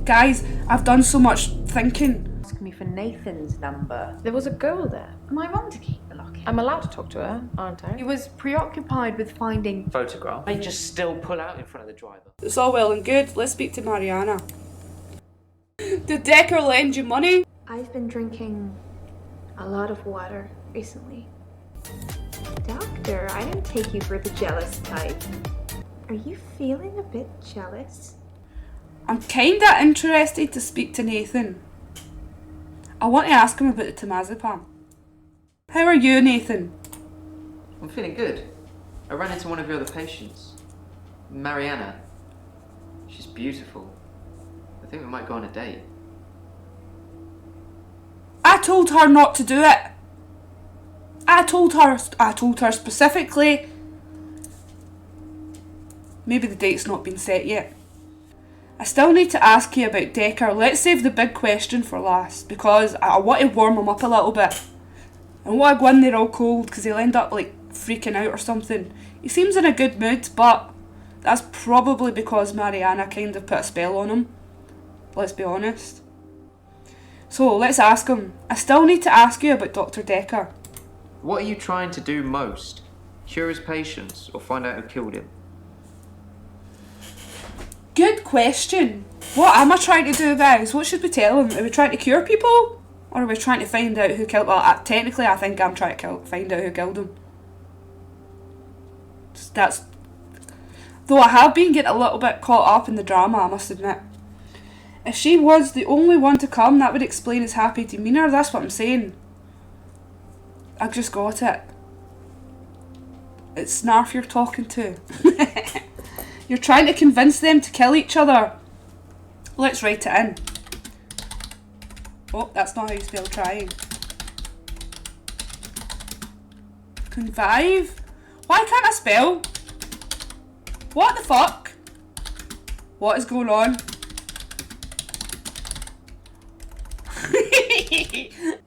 Guys, I've done so much thinking. Ask me for Nathan's number. There was a girl there. Am I wrong to keep the locket? I'm allowed to talk to her, aren't I? He was preoccupied with finding photograph. They just still pull out in front of the driver. It's all well and good. Let's speak to Mariana. Did Dekker lend you money? I've been drinking a lot of water recently. Doctor, I didn't take you for the jealous type. Are you feeling a bit jealous? I'm kinda interested to speak to Nathan. I want to ask him about the temazepam. How are you, Nathan? I'm feeling good. I ran into one of your other patients, Mariana. She's beautiful. I think we might go on a date. I told her not to do it. I told her specifically. Maybe the date's not been set yet. I still need to ask you about Dekker. Let's save the big question for last, because I want to warm him up a little bit. I don't want to go in there all cold, because he'll end up like freaking out or something. He seems in a good mood, but that's probably because Mariana kind of put a spell on him. Let's be honest. So let's ask him. I still need to ask you about Dr. Dekker. What are you trying to do most? Cure his patients or find out who killed him? Good question. What am I trying to do, guys? What should we tell him? Are we trying to cure people? Or are we trying to find out who killed... Well, technically I think I'm trying to find out who killed him. That's... Though I have been getting a little bit caught up in the drama, I must admit. If she was the only one to come, that would explain his happy demeanour. That's what I'm saying. I just got it. It's Snarf you're talking to. You're trying to convince them to kill each other. Let's write it in. Oh, that's not how you spell trying. Convive? Why can't I spell? What the fuck? What is going on?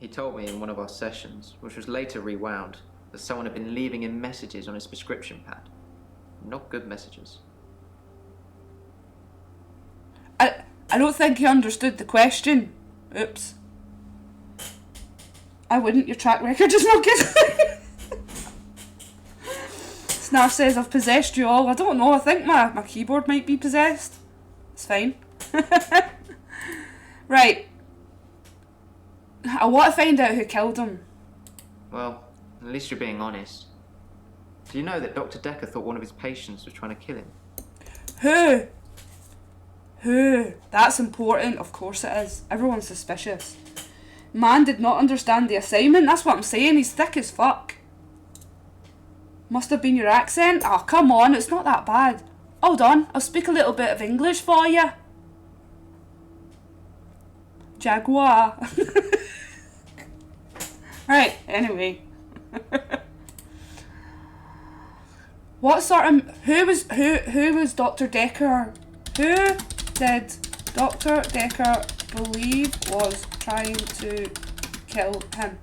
He told me in one of our sessions, which was later rewound, that someone had been leaving him messages on his prescription pad. Not good messages. I don't think he understood the question. Oops. I wouldn't, your track record is not good. Snarf says, I've possessed you all. I don't know, I think my keyboard might be possessed. It's fine. Right. I want to find out who killed him. Well, at least you're being honest. Do you know that Dr. Dekker thought one of his patients was trying to kill him? Who? Who? That's important. Of course it is. Everyone's suspicious. Man did not understand the assignment. That's what I'm saying. He's thick as fuck. Must have been your accent. Oh, come on. It's not that bad. Hold on. I'll speak a little bit of English for you. Jaguar. Right, anyway. What sort of... Who was Dr. Dekker? Who did Dr. Dekker believe was trying to kill him?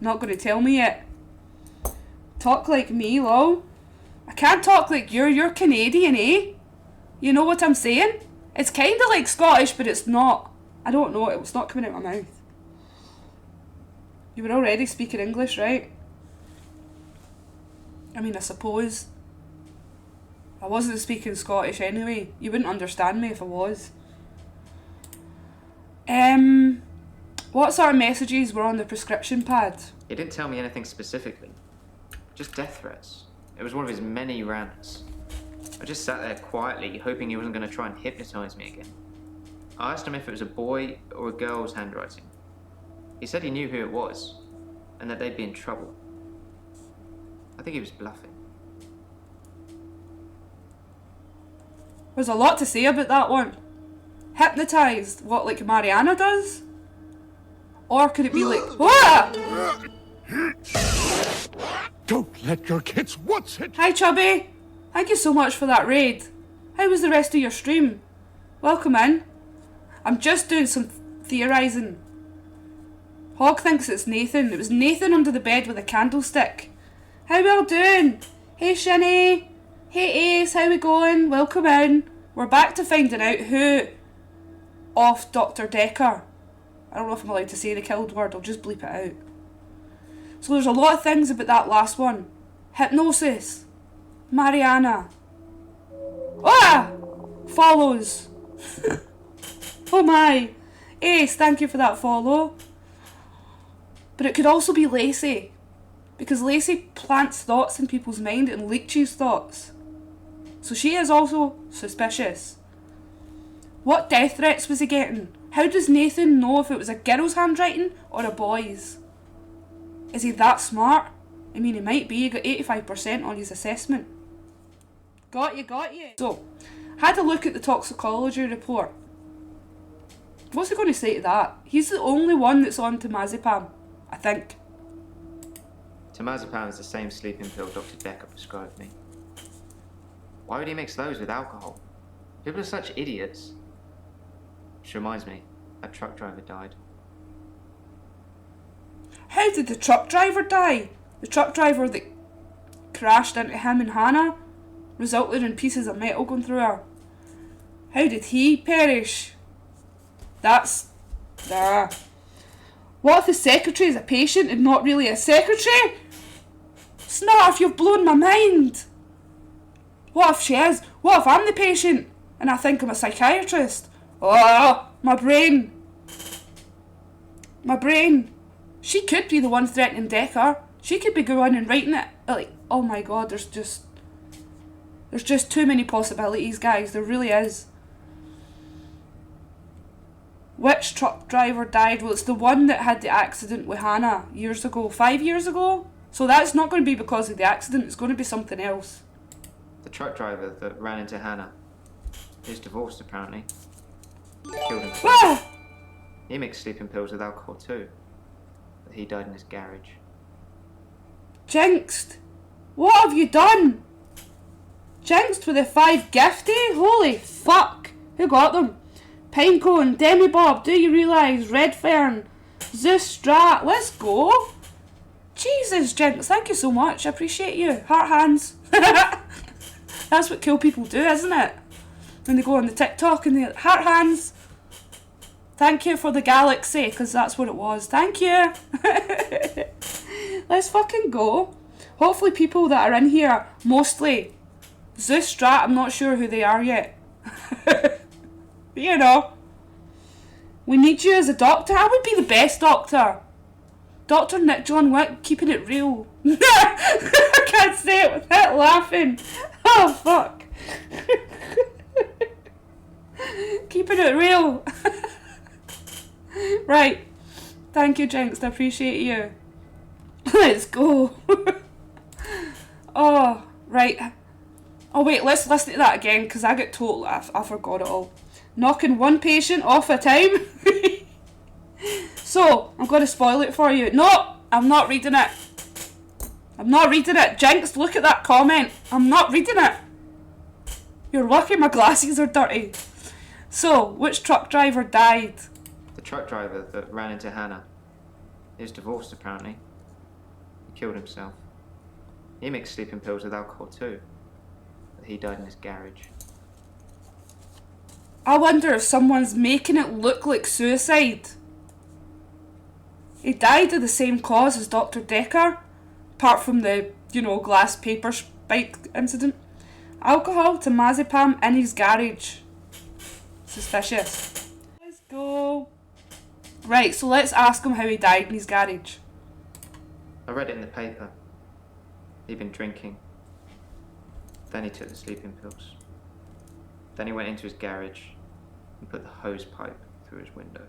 Not going to tell me yet. Talk like me, lol. I can't talk like you're Canadian, eh? You know what I'm saying? It's kind of like Scottish, but it's not. I don't know, it's not coming out my mouth. You were already speaking English, right? I mean, I suppose. I wasn't speaking Scottish anyway. You wouldn't understand me if I was. What sort of messages were on the prescription pad? He didn't tell me anything specifically. Just death threats. It was one of his many rants. I just sat there quietly, hoping he wasn't going to try and hypnotise me again. I asked him if it was a boy or a girl's handwriting. He said he knew who it was, and that they'd be in trouble. I think he was bluffing. There's a lot to say about that one. Hypnotised? What, like Mariana does? Or could it be like... What? Don't let your kids watch it! Hi, Chubby. Thank you so much for that raid. How was the rest of your stream? Welcome in. I'm just doing some theorising. Hog thinks it's Nathan. It was Nathan under the bed with a candlestick. How we all doing? Hey, Shinny. Hey Ace, how we going? Welcome in. We're back to finding out who off Dr. Dekker. I don't know if I'm allowed to say the killed word, I'll just bleep it out. So there's a lot of things about that last one. Hypnosis. Mariana. Ah! Follows. Oh my. Ace, thank you for that follow. But it could also be Lacey. Because Lacey plants thoughts in people's mind and leeches thoughts. So she is also suspicious. What death threats was he getting? How does Nathan know if it was a girl's handwriting or a boy's? Is he that smart? I mean, he might be. He got 85% on his assessment. Got you. So, had a look at the toxicology report. What's he going to say to that? He's the only one that's on temazepam, I think. Temazepam is the same sleeping pill Dr. Dekker prescribed me. Why would he mix those with alcohol? People are such idiots. Which reminds me, that truck driver died. How did the truck driver die? The truck driver that crashed into him and Hannah, resulted in pieces of metal going through her. How did he perish? That's... What if the secretary is a patient and not really a secretary? Snarf, you've blown my mind. What if she is? What if I'm the patient and I think I'm a psychiatrist? Oh, my brain. My brain. She could be the one threatening Dekker. She could be going and writing it. Like, oh my god, there's just too many possibilities, guys. There really is. Which truck driver died? Well, it's the one that had the accident with Hannah years ago. 5 years ago? So that's not going to be because of the accident. It's going to be something else. The truck driver that ran into Hannah. He's divorced, apparently. Killed himself. Ah! He mixed sleeping pills with alcohol too. But he died in his garage. Jinxed. What have you done? Jinxed with the 5 gifty? Holy fuck. Who got them? Pinecone, Demi Bob, do you realise? Redfern, Zeus Strat, let's go. Jesus, Jinx, thank you so much. I appreciate you. Heart hands. That's what cool people do, isn't it? When they go on the TikTok and they heart hands. Thank you for the galaxy, because that's what it was. Thank you. Let's fucking go. Hopefully people that are in here, mostly Zeus Strat, I'm not sure who they are yet. You know. We need you as a doctor. I would be the best doctor. Dr. Nick John Wick, keeping it real. I can't say it without laughing. Oh, fuck. Keeping it real. Right. Thank you, Jinx. I appreciate you. Let's go. Oh, right. Oh, wait. Let's listen to that again, because I get total... I forgot it all. Knocking one patient off a time. So, I'm going to spoil it for you. No, I'm not reading it. I'm not reading it. Jinx, look at that comment. I'm not reading it. You're lucky my glasses are dirty. So, which truck driver died? The truck driver that ran into Hannah. He was divorced, apparently. He killed himself. He mixed sleeping pills with alcohol too. But he died in his garage. I wonder if someone's making it look like suicide. He died of the same cause as Dr. Dekker, apart from the, glass paper spike incident. Alcohol, temazepam in his garage. Suspicious. Let's go. Right, so let's ask him how he died in his garage. I read it in the paper. He'd been drinking. Then he took the sleeping pills. Then he went into his garage and put the hose pipe through his window.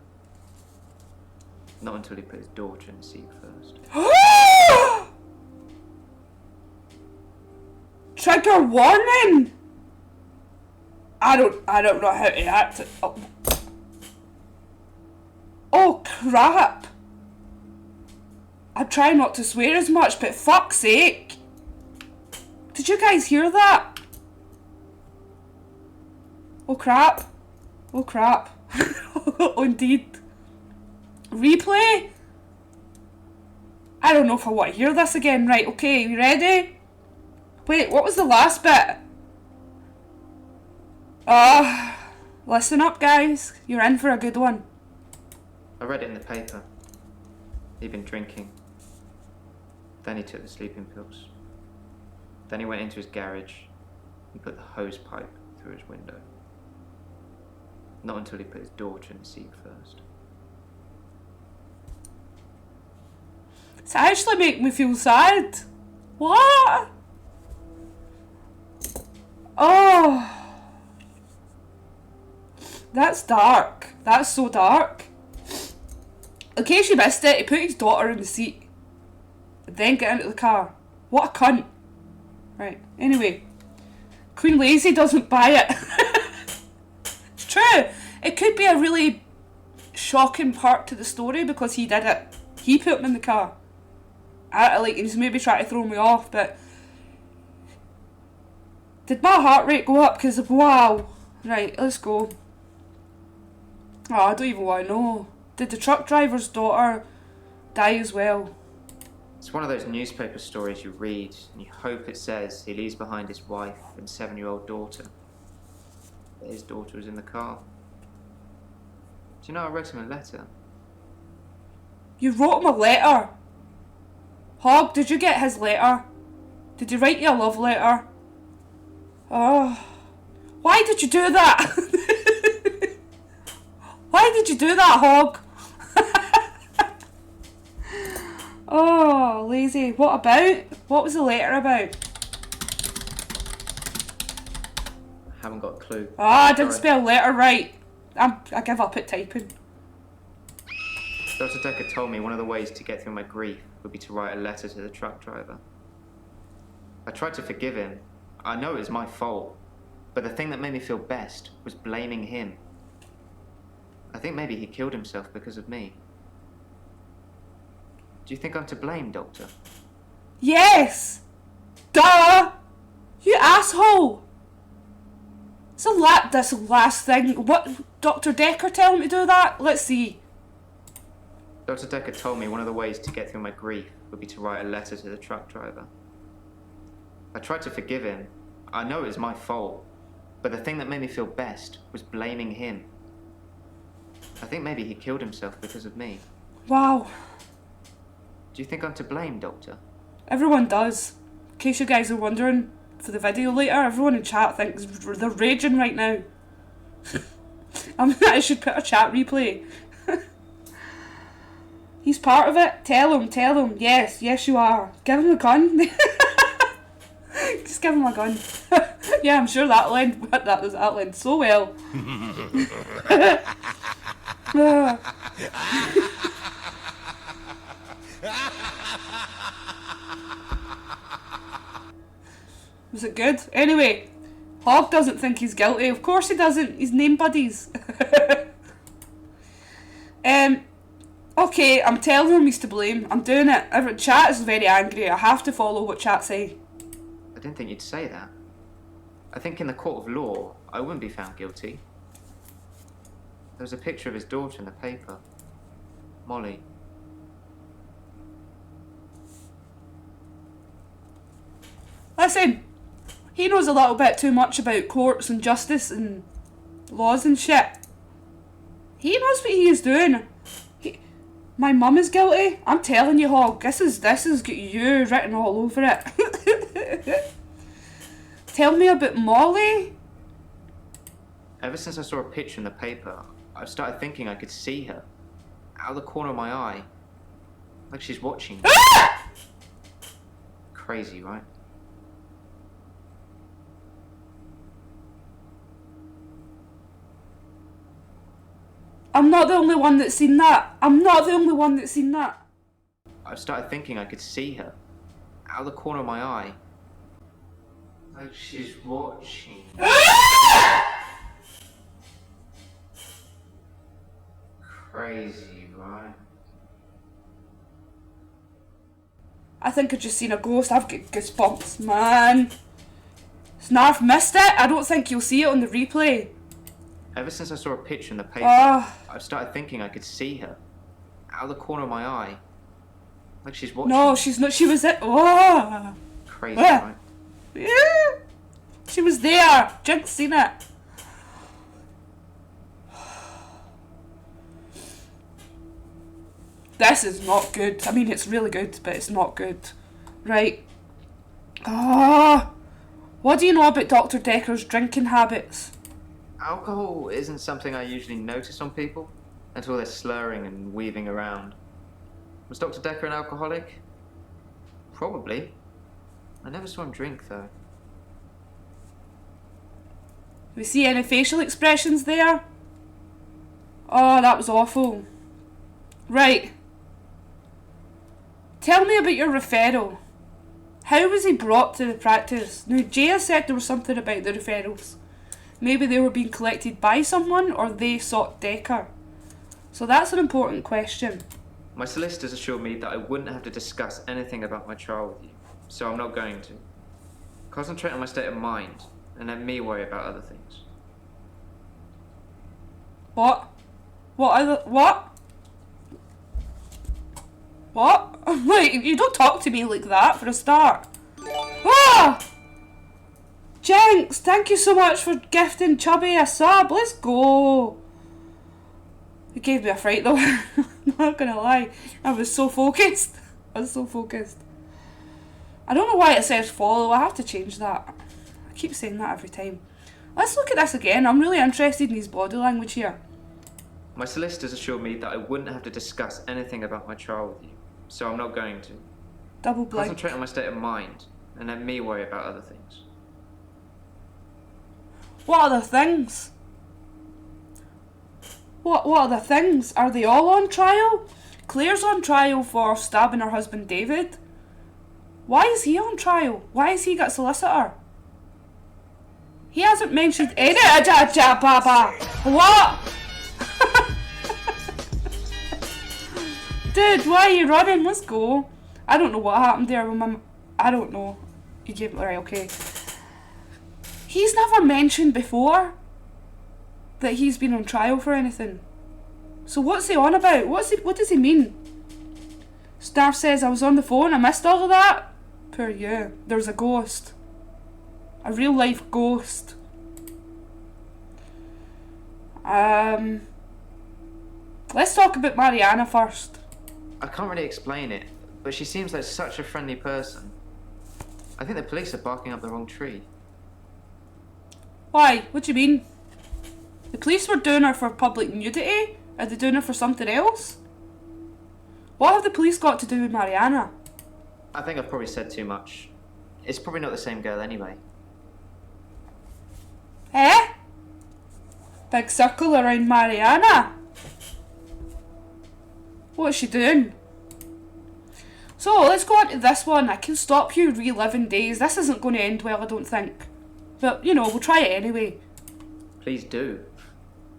Not until he put his daughter in the seat first. Trigger warning! I don't know how to act. Oh crap! I try not to swear as much, but fuck's sake! Did you guys hear that? Oh crap! Oh crap! Oh indeed. Replay? I don't know if I want to hear this again. Right, okay, you ready? Wait, what was the last bit? Listen up, guys. You're in for a good one. I read it in the paper. He'd been drinking. Then he took the sleeping pills. Then he went into his garage and put the hose pipe through his window. Not until he put his daughter in the seat first. It's actually making me feel sad. What? Oh. That's dark. That's so dark. In case you missed it, he put his daughter in the seat. And then get into the car. What a cunt. Right, anyway. Queen Lazy doesn't buy it. It's true. It could be a really shocking part to the story because he did it. He put him in the car. He's maybe trying to throw me off, but... Did my heart rate go up because of... Wow. Right, let's go. Oh, I don't even want to know. Did the truck driver's daughter die as well? It's one of those newspaper stories you read and you hope it says he leaves behind his wife and 7-year-old daughter. But his daughter was in the car. Do you know I wrote him a letter? You wrote him a letter? Hog, did you get his letter? Did he write you a love letter? Oh. Why did you do that? Why did you do that, Hog? Oh, Lazy. What about? What was the letter about? I haven't got a clue. I didn't spell letter right. I give up at typing. Dr. Dekker told me one of the ways to get through my grief would be to write a letter to the truck driver. I tried to forgive him. I know it was my fault. But the thing that made me feel best was blaming him. I think maybe he killed himself because of me. Do you think I'm to blame, Doctor? Yes! Duh! You asshole! That's the last thing. What? Dr. Dekker tell him to do that? Let's see. Dr. Dekker told me one of the ways to get through my grief would be to write a letter to the truck driver. I tried to forgive him. I know it was my fault. But the thing that made me feel best was blaming him. I think maybe he killed himself because of me. Wow. Do you think I'm to blame, Doctor? Everyone does. In case you guys are wondering for the video later, everyone in chat thinks they're raging right now. I should put a chat replay. He's part of it. Tell him. Yes you are. Give him a gun. Just give him a gun. Yeah, I'm sure that'll end so well. Was it good? Anyway, Hog doesn't think he's guilty. Of course he doesn't. He's name buddies. Okay, I'm telling him he's to blame. I'm doing it. Chat is very angry. I have to follow what chat say. I didn't think you'd say that. I think in the court of law, I wouldn't be found guilty. There was a picture of his daughter in the paper. Molly. Listen, he knows a little bit too much about courts and justice and laws and shit. He knows what he is doing. My mum is guilty. I'm telling you, Hog. This is got you written all over it. Tell me about Molly. Ever since I saw a picture in the paper, I've started thinking I could see her. Out of the corner of my eye. Like she's watching me. Crazy, right? I'm not the only one that's seen that. I've started thinking I could see her. Out of the corner of my eye. Like she's watching. Crazy, right? I think I've just seen a ghost. I've got goosebumps, man. Snarf missed it. I don't think you'll see it on the replay. Ever since I saw a picture in the paper, I've started thinking I could see her. Out of the corner of my eye. Like she's watching. No, she's not. She was it. Oh. Crazy, right? Yeah. She was there. Jinx seen it. This is not good. I mean, it's really good, but it's not good. Right. Ah. What do you know about Dr. Dekker's drinking habits? Alcohol isn't something I usually notice on people until they're slurring and weaving around. Was Dr. Dekker an alcoholic? Probably. I never saw him drink, though. We see any facial expressions there? Oh, that was awful. Right. Tell me about your referral. How was he brought to the practice? Now, Jaya said there was something about the referrals. Maybe they were being collected by someone or they sought Dekker. So that's an important question. My solicitors assured me that I wouldn't have to discuss anything about my trial with you, so I'm not going to. Concentrate on my state of mind and let me worry about other things. What? What? Like, you don't talk to me like that for a start. Ah! Jenks, thank you so much for gifting Chubby a sub. Let's go. It gave me a fright though. I'm not gonna lie. I was so focused. I don't know why it says follow. I have to change that. I keep saying that every time. Let's look at this again. I'm really interested in his body language here. My solicitors assured me that I wouldn't have to discuss anything about my trial with you, so I'm not going to. Double blank. Concentrate on my state of mind and let me worry about other things. What other things? What other things? Are they all on trial? Claire's on trial for stabbing her husband David. Why is he on trial? Why has he got a solicitor? He hasn't mentioned any. What? Dude, why are you running? Let's go. I don't know what happened there with my... I don't know. You gave... Right, okay. He's never mentioned before that he's been on trial for anything. So what's he on about? What does he mean? Staff says I was on the phone. I missed all of that. Poor you. There's a ghost. A real life ghost. Let's talk about Mariana first. I can't really explain it, but she seems like such a friendly person. I think the police are barking up the wrong tree. Why? What do you mean? The police were doing her for public nudity? Are they doing her for something else? What have the police got to do with Mariana? I think I've probably said too much. It's probably not the same girl anyway. Eh? Big circle around Mariana. What's she doing? So, let's go on to this one. I can stop you reliving days. This isn't going to end well, I don't think. But, you know, we'll try it anyway. Please do.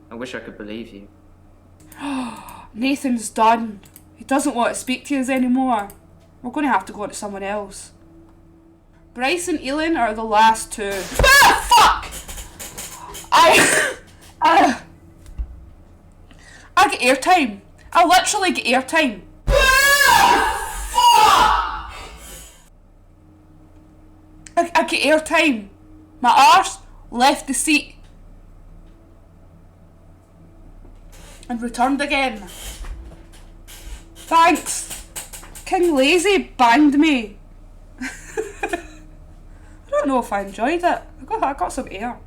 I wish I could believe you. Nathan's done. He doesn't want to speak to us anymore. We're going to have to go on to someone else. Bryce and Elin are the last two. Ah, fuck! I get airtime. I literally get airtime. I get airtime. My arse left the seat and returned again. Thanks. King Lazy banged me. I don't know if I enjoyed it. I got some air.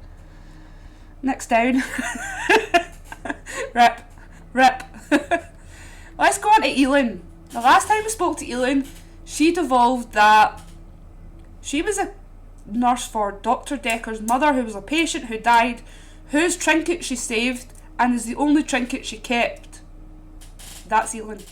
Next down. Rip. Let's go on to Elin. The last time we spoke to Elin, she divulged that she was a nurse for Dr. Dekker's mother, who was a patient who died, whose trinket she saved, and is the only trinket she kept. That's Elin.